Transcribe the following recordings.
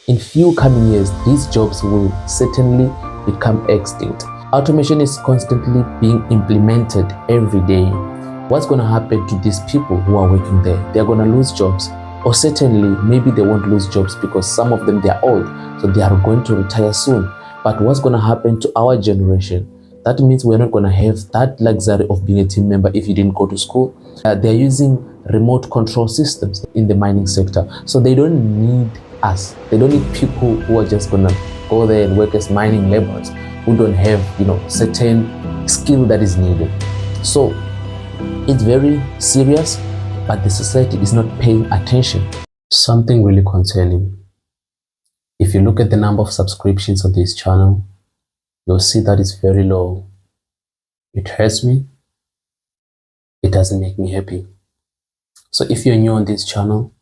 In few coming years, these jobs will certainly become extinct. Automation is constantly being implemented every day. What's going to happen to these people who are working there? They're going to lose jobs, or certainly maybe they won't lose jobs because some of them, they're old, so they are going to retire soon. But what's going to happen to our generation? That means we're not going to have that luxury of being a team member if you didn't go to school. They're using remote control systems in the mining sector, so they don't need us. They don't need people who are just going to go there and work as mining laborers who don't have, certain skill that is needed. So it's very serious, but the society is not paying attention. Something really concerning. If you look at the number of subscriptions on this channel, you'll see that it's very low. It hurts me. It doesn't make me happy. So if you're new on this channel,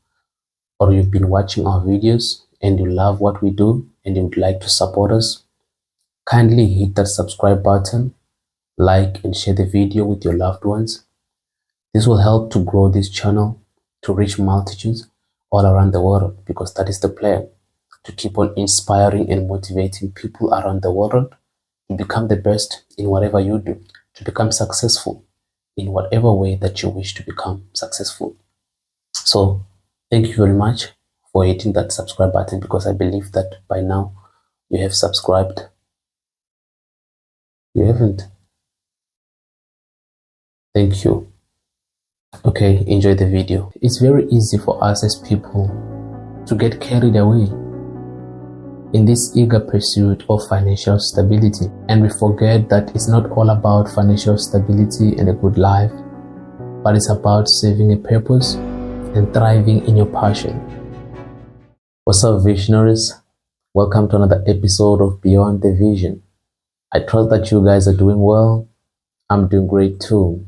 or you've been watching our videos and you love what we do and you would like to support us, kindly hit that subscribe button, like and share the video with your loved ones. This will help to grow this channel to reach multitudes all around the world, because that is the plan, to keep on inspiring and motivating people around the world to become the best in whatever you do, to become successful in whatever way that you wish to become successful. So thank you very much for hitting that subscribe button, because I believe that by now you have subscribed. You haven't? Thank you. Okay, enjoy the video. It's very easy for us as people to get carried away in this eager pursuit of financial stability, and we forget that it's not all about financial stability and a good life, but it's about serving a purpose and thriving in your passion. What's up, visionaries? Welcome to another episode of Beyond the Vision. I trust that you guys are doing well. I'm doing great too.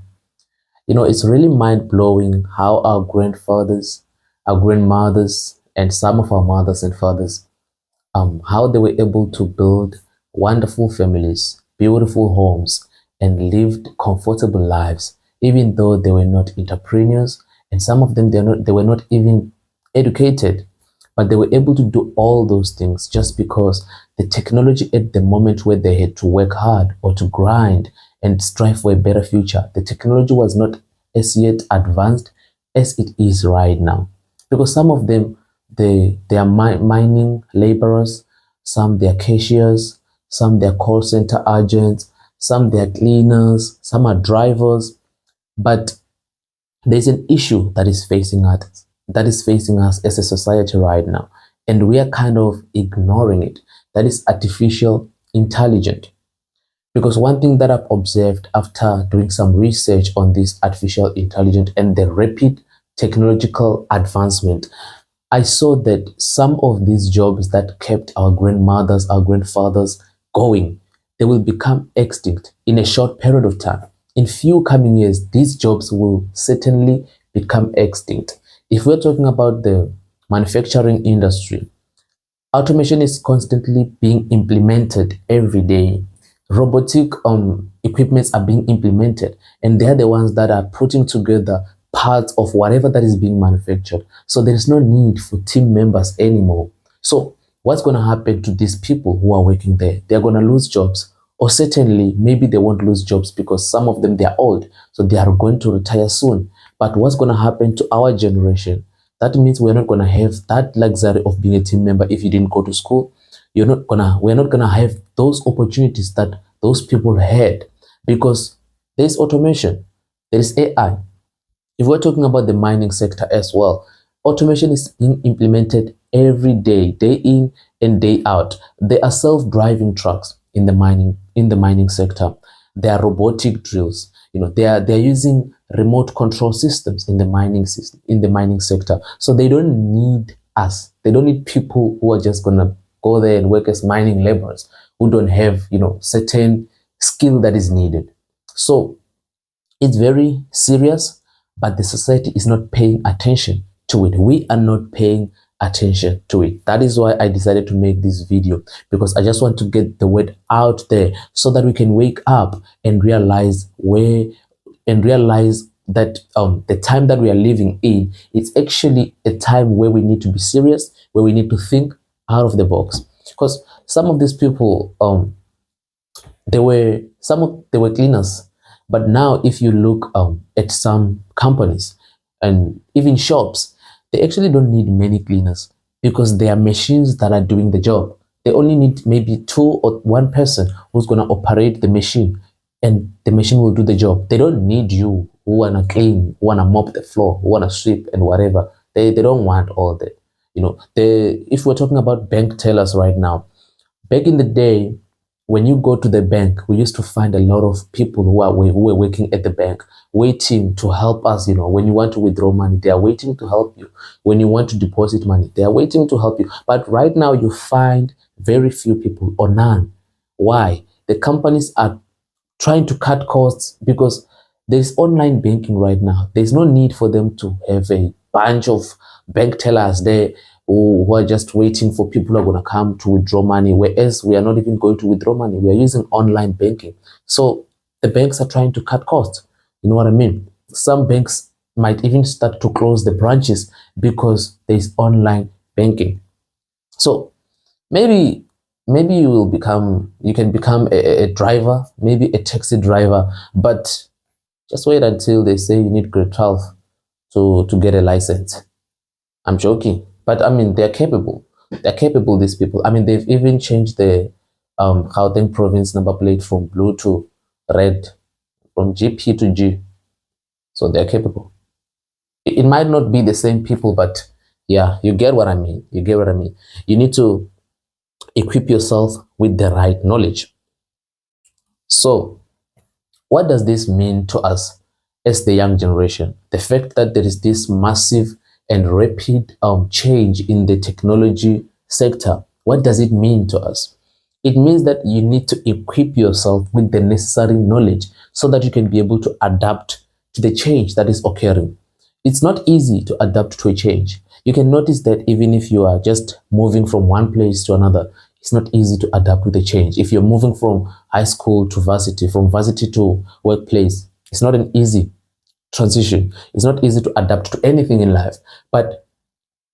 It's really mind-blowing how our grandfathers, our grandmothers, and some of our mothers and fathers, how they were able to build wonderful families, beautiful homes, and lived comfortable lives, even though they were not entrepreneurs, and some of them they were not even educated, but they were able to do all those things just because the technology at the moment where they had to work hard or to grind and strive for a better future, the technology was not as yet advanced as it is right now. Because some of them, they are mining laborers, some they are cashiers, some they are call center agents, some they are cleaners, some are drivers. But there's an issue that is facing us as a society right now, and we are kind of ignoring it. That is artificial intelligence. Because one thing that I've observed after doing some research on this artificial intelligence and the rapid technological advancement, I saw that some of these jobs that kept our grandmothers, our grandfathers going, they will become extinct in a short period of time. In few coming years, these jobs will certainly become extinct. If we're talking about the manufacturing industry, automation is constantly being implemented every day. Robotic equipments are being implemented, and they're the ones that are putting together parts of whatever that is being manufactured. So there is no need for team members anymore. So what's going to happen to these people who are working there? They're going to lose jobs, or certainly maybe they won't lose jobs because some of them, they're old, so they are going to retire soon. But what's going to happen to our generation? That means we're not going to have that luxury of being a team member if you didn't go to school. We're not gonna have those opportunities that those people had, because there's automation, there's AI. If we're talking about the mining sector as well, automation is being implemented every day, day in and day out. There are self-driving trucks in the mining sector. There are robotic drills. They're using remote control systems in the mining sector. So they don't need us. They don't need people who are just gonna go there and work as mining laborers who don't have, certain skill that is needed. So it's very serious, but the society is not paying attention to it. We are not paying attention to it. That is why I decided to make this video, because I just want to get the word out there so that we can wake up and realize that the time that we are living in, it's actually a time where we need to be serious, where we need to think out of the box. Because some of these people, they were cleaners, but now if you look at some companies and even shops, they actually don't need many cleaners because there are machines that are doing the job. They only need maybe two or one person who's going to operate the machine, and the machine will do the job. They don't need you who want to clean, who want to mop the floor, who want to sweep and whatever. They don't want all that. If we're talking about bank tellers right now, back in the day, when you go to the bank, we used to find a lot of people who were working at the bank, waiting to help us. When you want to withdraw money, they are waiting to help you. When you want to deposit money, they are waiting to help you. But right now, you find very few people or none. Why? The companies are trying to cut costs because there's online banking right now. There's no need for them to have a bunch of bank tellers there who are just waiting for people who are going to come to withdraw money, whereas we are not even going to withdraw money. We are using online banking. So the banks are trying to cut costs. You know what I mean? Some banks might even start to close the branches because there's online banking. So maybe you can become a driver, maybe a taxi driver, but just wait until they say you need grade 12 to get a license. I'm joking, but I mean they're capable. They're capable, these people. I mean, they've even changed the Gauteng province number plate from blue to red, from GP to G. So they're capable. It might not be the same people, but yeah, you get what I mean. You get what I mean. You need to equip yourself with the right knowledge. So what does this mean to us as the young generation? The fact that there is this massive and rapid change in the technology sector, what does it mean to us? It means that you need to equip yourself with the necessary knowledge so that you can be able to adapt to the change that is occurring. It's not easy to adapt to a change. You can notice that even if you are just moving from one place to another, it's not easy to adapt with the change. If you're moving from high school to varsity, from varsity to workplace, it's not an easy transition. It's not easy to adapt to anything in life. But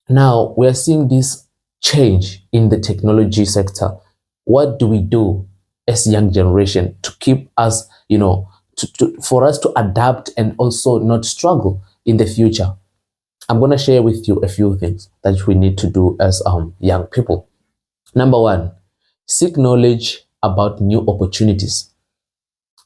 now we're seeing this change in the technology sector. What do we do as young generation to keep us, for us to adapt and also not struggle in the future? I'm going to share with you a few things that we need to do as young people. Number one, seek knowledge about new opportunities.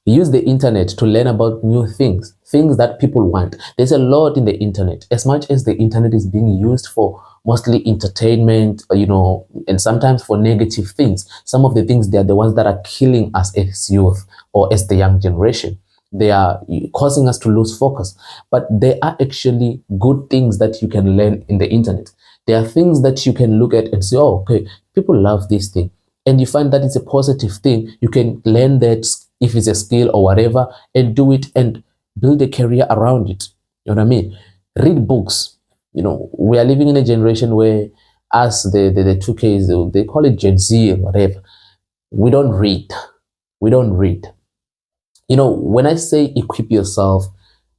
Use the internet to learn about new things that people want. There's a lot in the internet. As much as the internet is being used for mostly entertainment, and sometimes for negative things, some of the things, they are the ones that are killing us as youth or as the young generation. They are causing us to lose focus. But there are actually good things that you can learn in the internet. There are things that you can look at and say, oh, okay, people love this thing. And you find that it's a positive thing. You can learn that if it's a skill or whatever, and do it and build a career around it. You know what I mean? Read books. We are living in a generation where us, the 2Ks, they call it Gen Z or whatever. We don't read. We don't read. When I say equip yourself,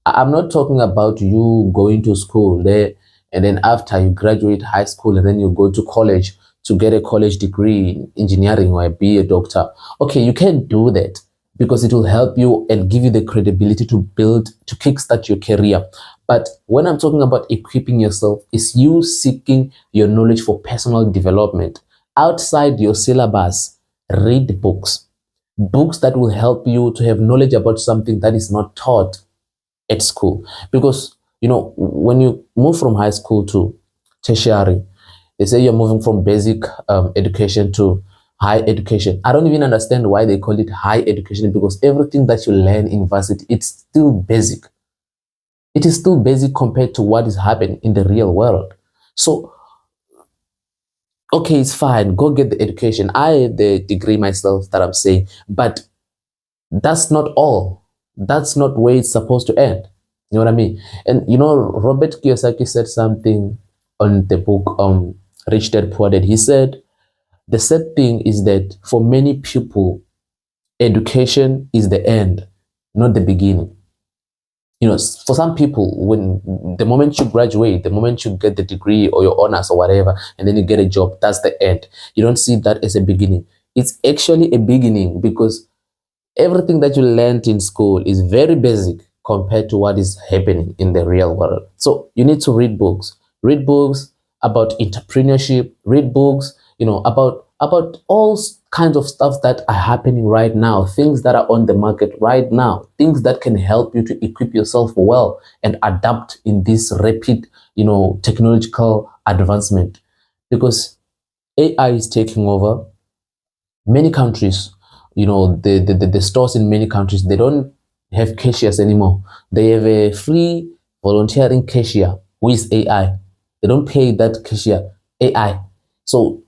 I'm not talking about you going to school there and then after you graduate high school and then you go to college to get a college degree in engineering or be a doctor. Okay, you can do that because it will help you and give you the credibility to kickstart your career. But when I'm talking about equipping yourself, is you seeking your knowledge for personal development. Outside your syllabus, read books. Books that will help you to have knowledge about something that is not taught at school. Because, when you move from high school to tertiary, they say you're moving from basic education to high education. I don't even understand why they call it high education, because everything that you learn in university, it's still basic. It is still basic compared to what is happening in the real world. So, okay, it's fine. Go get the education. I had the degree myself that I'm saying, but that's not all. That's not where it's supposed to end. You know what I mean? And Robert Kiyosaki said something on the book Rich Dad Poor Dad. He said, the sad thing is that for many people, education is the end, not the beginning. For some people, when the moment you graduate, the moment you get the degree or your honors or whatever, and then you get a job, that's the end. You don't see that as a beginning. It's actually a beginning, because everything that you learned in school is very basic compared to what is happening in the real world. So you need to read books about entrepreneurship, read books, about all kinds of stuff that are happening right now, things that are on the market right now, things that can help you to equip yourself well and adapt in this rapid, technological advancement. Because AI is taking over many countries. The stores in many countries, they don't have cashiers anymore. They have a free volunteering cashier who is AI. They don't pay that cashier. AI. So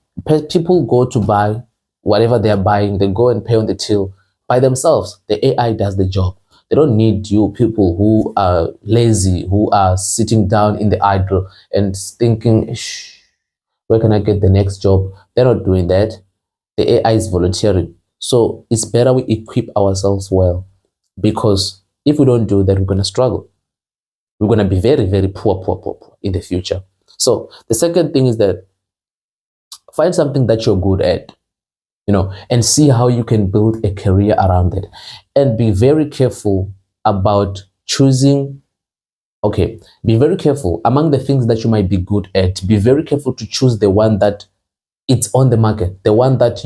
people go to buy whatever they are buying, they go and pay on the till by themselves. The AI does the job. They don't need you people who are lazy, who are sitting down in the idle and thinking, shh, where can I get the next job? They're not doing that. The AI is volunteering. So it's better we equip ourselves well, because if we don't do that, we're going to struggle. We're going to be very, very poor in the future. So the second thing is that find something that you're good at, and see how you can build a career around it. And be very careful about choosing. Okay, be very careful among the things that you might be good at. Be very careful to choose the one that it's on the market, the one that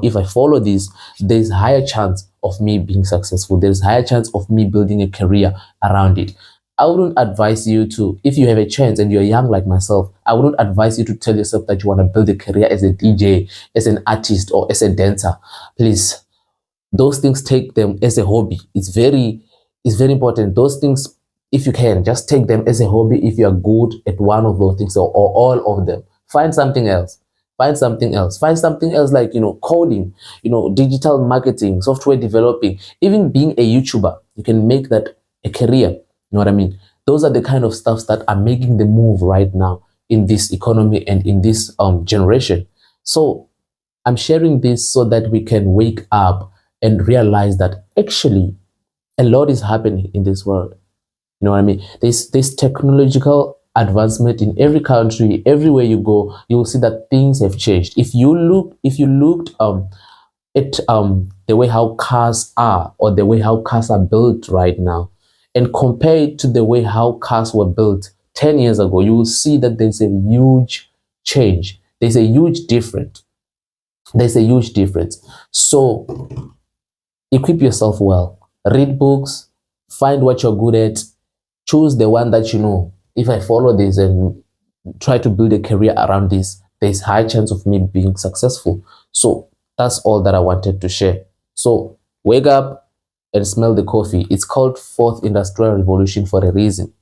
if I follow this, there's higher chance of me being successful, there's higher chance of me building a career around it. I wouldn't advise you to, if you have a chance and you're young like myself, I wouldn't advise you to tell yourself that you want to build a career as a DJ, as an artist, or as a dancer. Please, those things, take them as a hobby. It's very important. Those things, if you can, just take them as a hobby. If you are good at one of those things, or all of them, find something else. Find something else. Find something else, like coding, digital marketing, software developing, even being a YouTuber. You can make that a career. You know what I mean? Those are the kind of stuffs that are making the move right now in this economy and in this generation. So I'm sharing this so that we can wake up and realize that actually a lot is happening in this world. You know what I mean? This technological advancement in every country, everywhere you go, you will see that things have changed. If you looked at the way how cars are, or the way how cars are built right now, and compare it to the way how cars were built 10 years ago, you will see that there's a huge change. There's a huge difference. There's a huge difference. So equip yourself well. Read books. Find what you're good at. Choose the one that if I follow this and try to build a career around this, there's high chance of me being successful. So that's all that I wanted to share. So wake up and smell the coffee. It's called Fourth Industrial Revolution for a reason.